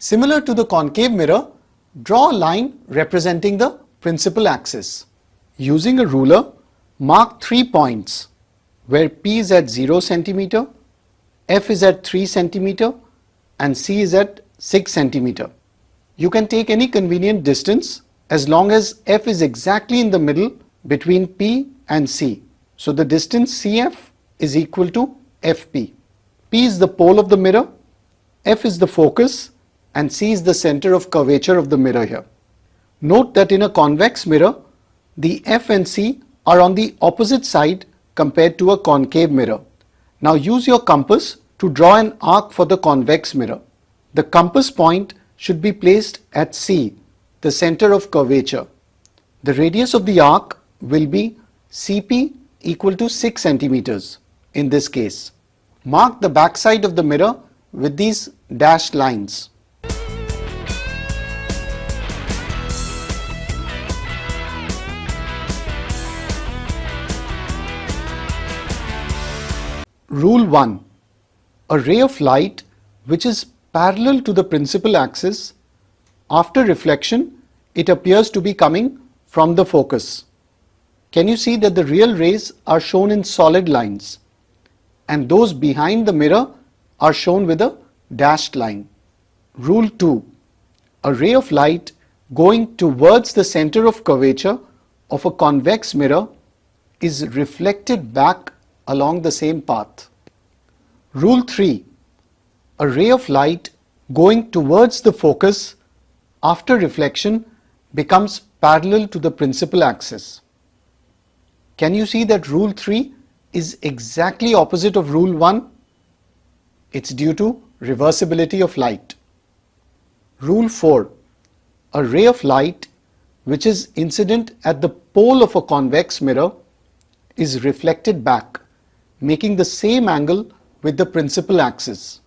Similar to the concave mirror, draw a line representing the principal axis. Using a ruler, mark 3 points where P is at 0 cm, F is at 3 cm and C is at 6 cm. You can take any convenient distance as long as F is exactly in the middle between P and C. So the distance CF is equal to FP. P is the pole of the mirror, F is the focus and C is the center of curvature of the mirror here. Note that in a convex mirror, the F and C are on the opposite side compared to a concave mirror. Now use your compass to draw an arc for the convex mirror. The compass point should be placed at C, the center of curvature. The radius of the arc will be CP equal to 6 centimeters in this case. Mark the back side of the mirror with these dashed lines. Rule 1. A ray of light which is parallel to the principal axis, after reflection it appears to be coming from the focus. Can you see that the real rays are shown in solid lines and those behind the mirror are shown with a dashed line? Rule 2. A ray of light going towards the center of curvature of a convex mirror is reflected back along the same path. Rule 3. A ray of light going towards the focus after reflection becomes parallel to the principal axis. Can you see that Rule 3 is exactly opposite of Rule 1? It's due to reversibility of light. Rule 4. A ray of light which is incident at the pole of a convex mirror is reflected back, making the same angle with the principal axis.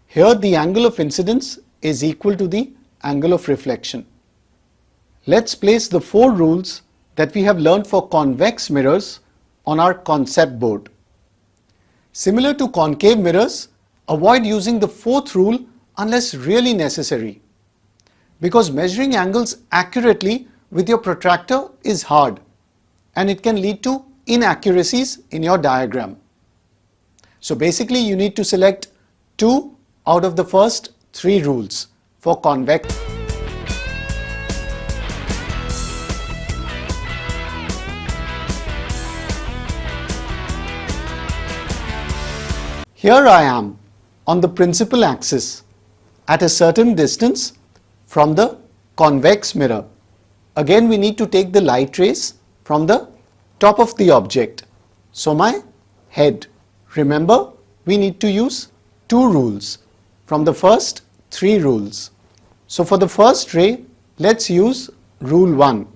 Here the angle of incidence is equal to the angle of reflection. Let's place the 4 rules that we have learned for convex mirrors on our concept board. Similar to concave mirrors, avoid using the 4th rule unless really necessary, because measuring angles accurately with your protractor is hard and it can lead to inaccuracies in your diagram. So basically you need to select 2 out of the first 3 rules for convex. Here I am on the principal axis at a certain distance from the convex mirror. Again we need to take the light rays from the top of the object. So my head. Remember, we need to use 2 rules from the first 3 rules. So for the first ray, let's use Rule 1.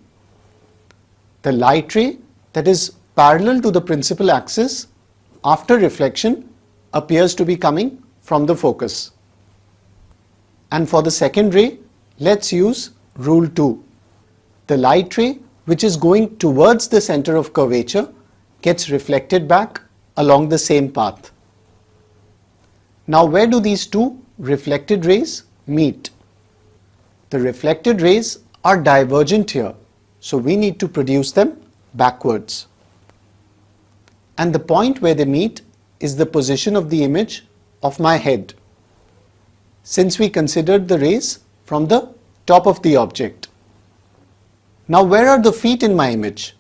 The light ray that is parallel to the principal axis after reflection appears to be coming from the focus. And for the second ray, let's use Rule 2. The light ray which is going towards the center of curvature gets reflected back along the same path. Now where do these 2 reflected rays meet? The reflected rays are divergent here, so we need to produce them backwards. And the point where they meet is the position of the image of my head, since we considered the rays from the top of the object. Now where are the feet in my image?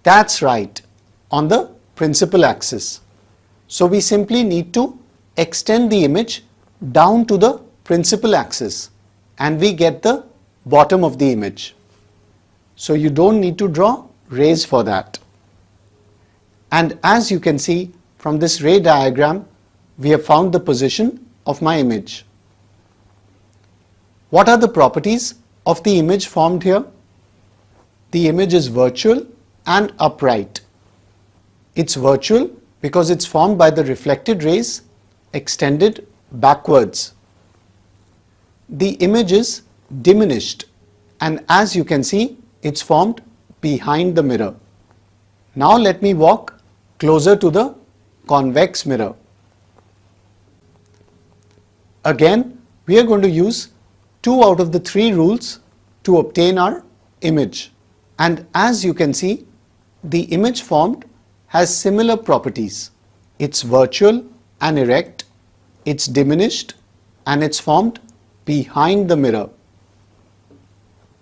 That's right, on the principal axis. So we simply need to extend the image down to the principal axis and we get the bottom of the image. So you don't need to draw rays for that. And as you can see from this ray diagram, we have found the position of my image. What are the properties of the image formed here? The image is virtual and upright. It's virtual because it's formed by the reflected rays extended backwards. The image is diminished and as you can see, it's formed behind the mirror. Now let me walk closer to the convex mirror. Again, we are going to use 2 out of the 3 rules to obtain our image. And as you can see, the image formed has similar properties. It's virtual and erect, it's diminished, and it's formed behind the mirror.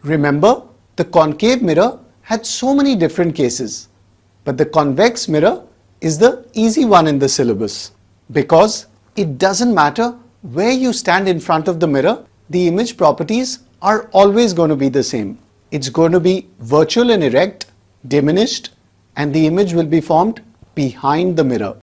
Remember, the concave mirror had so many different cases, but the convex mirror is the easy one in the syllabus because it doesn't matter where you stand in front of the mirror, the image properties are always going to be the same. It's going to be virtual and erect, diminished, and the image will be formed behind the mirror.